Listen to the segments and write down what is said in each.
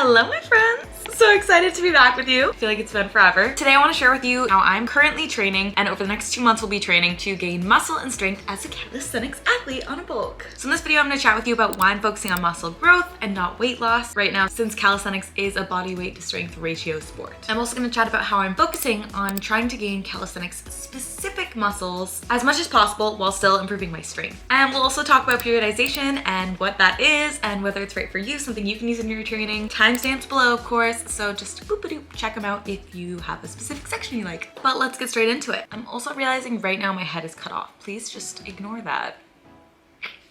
Hello, my friends. So excited to be back with you. I feel like it's been forever. Today I want to share with you how I'm currently training and over the next 2 months will be training to gain muscle and strength as a calisthenics athlete on a bulk. So in this video I'm going to chat with you about why I'm focusing on muscle growth and not weight loss right now, since calisthenics is a body weight to strength ratio sport. I'm also going to chat about how I'm focusing on trying to gain calisthenics specific muscles as much as possible while still improving my strength. And we'll also talk about periodization and what that is and whether it's right for you, something you can use in your training. Timestamps below, of course. So just boop-a-doop, check them out if you have a specific section you like. But let's get straight into it. I'm also realizing right now my head is cut off. Please just ignore that.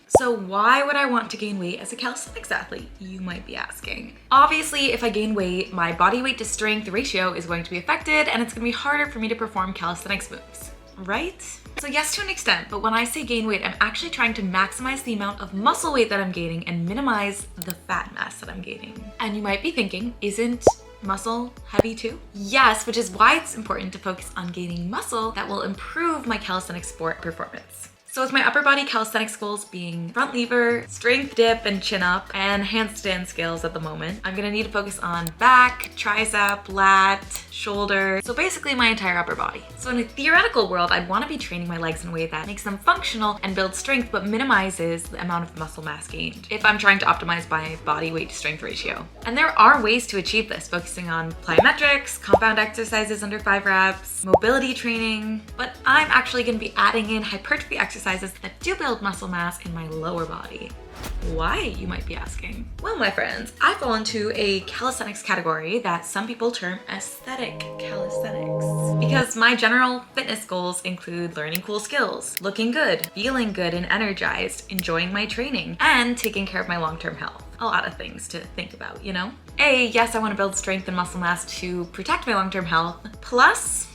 So why would I want to gain weight as a calisthenics athlete, you might be asking? Obviously, if I gain weight, my body weight to strength ratio is going to be affected and it's gonna be harder for me to perform calisthenics moves, right? So yes, to an extent, but when I say gain weight, I'm actually trying to maximize the amount of muscle weight that I'm gaining and minimize the fat mass that I'm gaining. And you might be thinking, isn't muscle heavy too? Yes, which is why it's important to focus on gaining muscle that will improve my calisthenics sport performance. So with my upper body calisthenics goals being front lever, strength dip and chin up, and handstand skills at the moment, I'm gonna need to focus on back, tricep, lat, shoulder, so basically my entire upper body. So in a theoretical world, I'd wanna be training my legs in a way that makes them functional and builds strength, but minimizes the amount of muscle mass gained if I'm trying to optimize my body weight to strength ratio. And there are ways to achieve this, focusing on plyometrics, compound exercises under 5 reps, mobility training, but I'm actually gonna be adding in hypertrophy exercises that do build muscle mass in my lower body. Why, you might be asking? Well, my friends, I fall into a calisthenics category that some people term aesthetic calisthenics. Because my general fitness goals include learning cool skills, looking good, feeling good and energized, enjoying my training, and taking care of my long-term health. A lot of things to think about, you know? Yes, I want to build strength and muscle mass to protect my long-term health. Plus,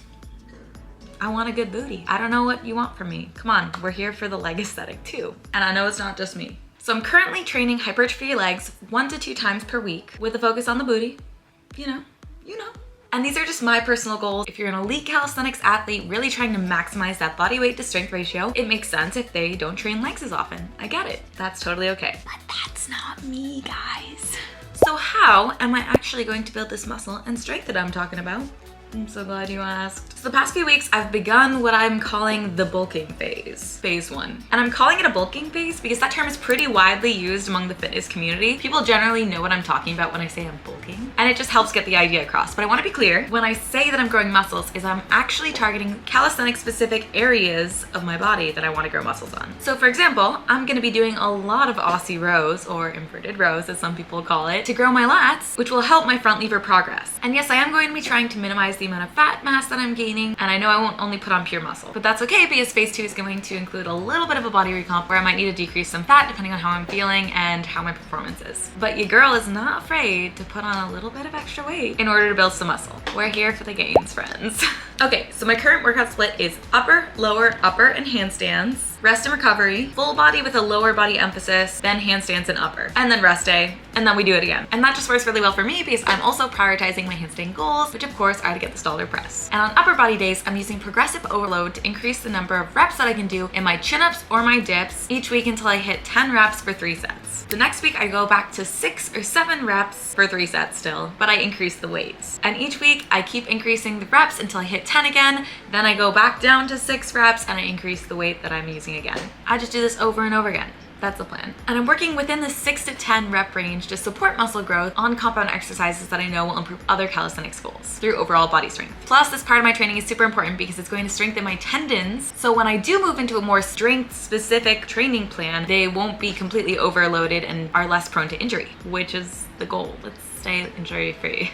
I want a good booty. I don't know what you want from me. Come on, we're here for the leg aesthetic too. And I know it's not just me. So I'm currently training hypertrophy legs 1 to 2 times per week with a focus on the booty. You know. And these are just my personal goals. If you're an elite calisthenics athlete really trying to maximize that body weight to strength ratio, it makes sense if they don't train legs as often. I get it. That's totally okay. But that's not me, guys. So how am I actually going to build this muscle and strength that I'm talking about? I'm so glad you asked. So the past few weeks, I've begun what I'm calling the bulking phase, phase 1. And I'm calling it a bulking phase because that term is pretty widely used among the fitness community. People generally know what I'm talking about when I say I'm bulking, and it just helps get the idea across. But I want to be clear, when I say that I'm growing muscles, is I'm actually targeting calisthenics specific areas of my body that I want to grow muscles on. So for example, I'm going to be doing a lot of Aussie rows, or inverted rows as some people call it, to grow my lats, which will help my front lever progress. And yes, I am going to be trying to minimize the amount of fat mass that I'm gaining, and I know I won't only put on pure muscle, but that's okay because phase 2 is going to include a little bit of a body recomp where I might need to decrease some fat depending on how I'm feeling and how my performance is. But your girl is not afraid to put on a little bit of extra weight in order to build some muscle. We're here for the gains, friends. Okay, so my current workout split is upper, lower, upper, and handstands, rest and recovery, full body with a lower body emphasis, then handstands and upper, and then rest day, and then we do it again. And that just works really well for me because I'm also prioritizing my handstand goals, which of course are to get the stalder press. And on upper body days, I'm using progressive overload to increase the number of reps that I can do in my chin-ups or my dips each week until I hit 10 reps for 3 sets. The next week I go back to 6 or 7 reps for 3 sets still, but I increase the weights. And each week I keep increasing the reps until I hit 10 again, then I go back down to 6 reps and I increase the weight that I'm using again. I just do this over and over again. That's the plan. And I'm working within the 6 to 10 rep range to support muscle growth on compound exercises that I know will improve other calisthenics goals through overall body strength. Plus, this part of my training is super important because it's going to strengthen my tendons. So when I do move into a more strength specific training plan, they won't be completely overloaded and are less prone to injury, which is the goal. Let's stay injury free.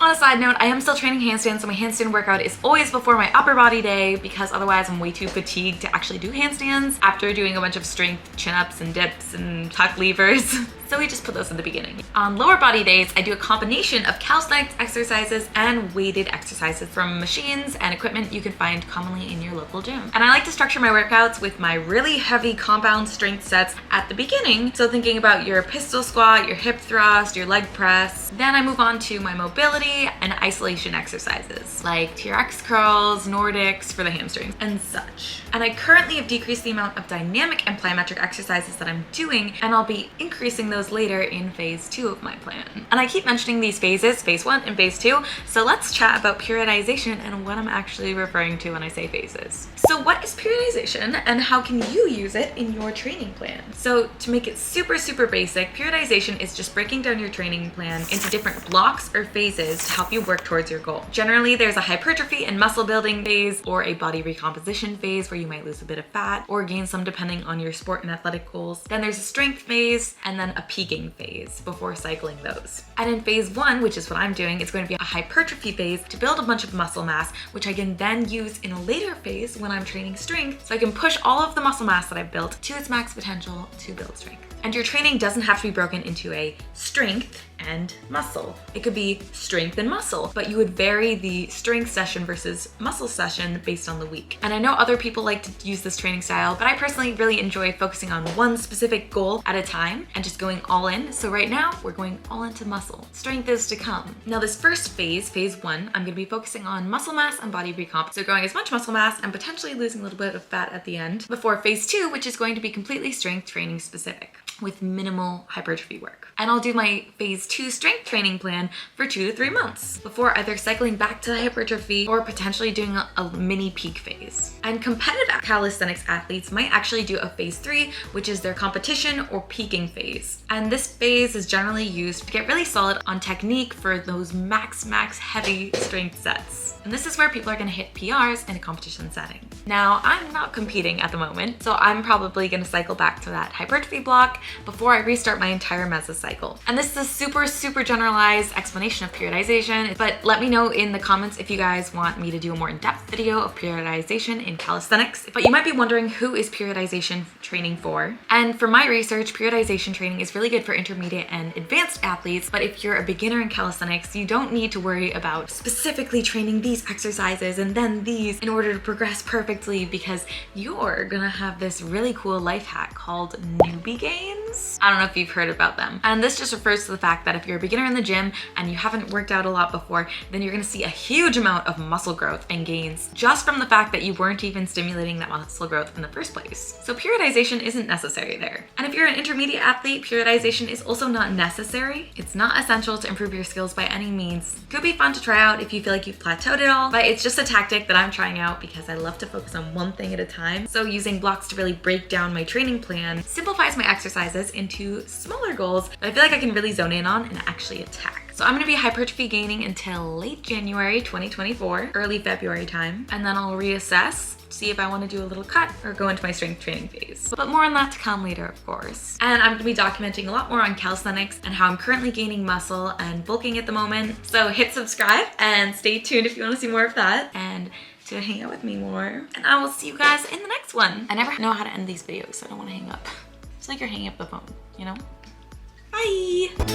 On a side note, I am still training handstands, so my handstand workout is always before my upper body day because otherwise I'm way too fatigued to actually do handstands after doing a bunch of strength chin-ups and dips and tuck levers. So we just put those in the beginning. On lower body days, I do a combination of calisthenics exercises and weighted exercises from machines and equipment you can find commonly in your local gym. And I like to structure my workouts with my really heavy compound strength sets at the beginning. So thinking about your pistol squat, your hip thrust, your leg press. Then I move on to my mobility and isolation exercises like TRX curls, Nordics for the hamstrings, and such. And I currently have decreased the amount of dynamic and plyometric exercises that I'm doing, and I'll be increasing those those later in phase 2 of my plan. And I keep mentioning these phases, phase 1 and phase 2, so let's chat about periodization and what I'm actually referring to when I say phases. So what is periodization and how can you use it in your training plan? So to make it super basic, periodization is just breaking down your training plan into different blocks or phases to help you work towards your goal. Generally, there's a hypertrophy and muscle building phase, or a body recomposition phase where you might lose a bit of fat or gain some depending on your sport and athletic goals. Then there's a strength phase and then a peaking phase before cycling those. And in phase 1, which is what I'm doing, it's going to be a hypertrophy phase to build a bunch of muscle mass, which I can then use in a later phase when I'm training strength, so I can push all of the muscle mass that I've built to its max potential to build strength. And your training doesn't have to be broken into a strength and muscle. It could be strength and muscle, but you would vary the strength session versus muscle session based on the week. And I know other people like to use this training style, but I personally really enjoy focusing on one specific goal at a time and just going all in. So right now we're going all into muscle. Strength is to come. Now this first phase, phase 1, I'm gonna be focusing on muscle mass and body recomp. So growing as much muscle mass and potentially losing a little bit of fat at the end before phase 2, which is going to be completely strength training specific with minimal hypertrophy work. And I'll do my phase 2 strength training plan for 2 to 3 months before either cycling back to the hypertrophy or potentially doing a mini peak phase. And competitive calisthenics athletes might actually do a phase 3, which is their competition or peaking phase. And this phase is generally used to get really solid on technique for those max heavy strength sets. And this is where people are gonna hit PRs in a competition setting. Now, I'm not competing at the moment, so I'm probably gonna cycle back to that hypertrophy block before I restart my entire mesocycle. And this is a super generalized explanation of periodization, but let me know in the comments if you guys want me to do a more in-depth video of periodization in calisthenics. But you might be wondering, who is periodization training for? And for my research, periodization training is really good for intermediate and advanced athletes, but if you're a beginner in calisthenics, you don't need to worry about specifically training these exercises and then these in order to progress perfectly, because you're gonna have this really cool life hack called newbie gains. I don't know if you've heard about them. And this just refers to the fact that if you're a beginner in the gym and you haven't worked out a lot before, then you're gonna see a huge amount of muscle growth and gains just from the fact that you weren't even stimulating that muscle growth in the first place. So periodization isn't necessary there. And if you're an intermediate athlete, periodization is also not necessary. It's not essential to improve your skills by any means. It could be fun to try out if you feel like you've plateaued it all, but it's just a tactic that I'm trying out because I love to focus on one thing at a time. So using blocks to really break down my training plan simplifies my exercises into smaller goals that I feel like I can really zone in on and actually attack. So I'm gonna be hypertrophy gaining until late January 2024, early February time, and then I'll reassess, see if I want to do a little cut or go into my strength training phase. But more on that to come later, of course. And I'm gonna be documenting a lot more on calisthenics and how I'm currently gaining muscle and bulking at the moment. So hit subscribe and stay tuned if you want to see more of that and to hang out with me more. And I will see you guys in the next one. I never know how to end these videos, so I don't want to hang up. It's like you're hanging up the phone, you know? Bye!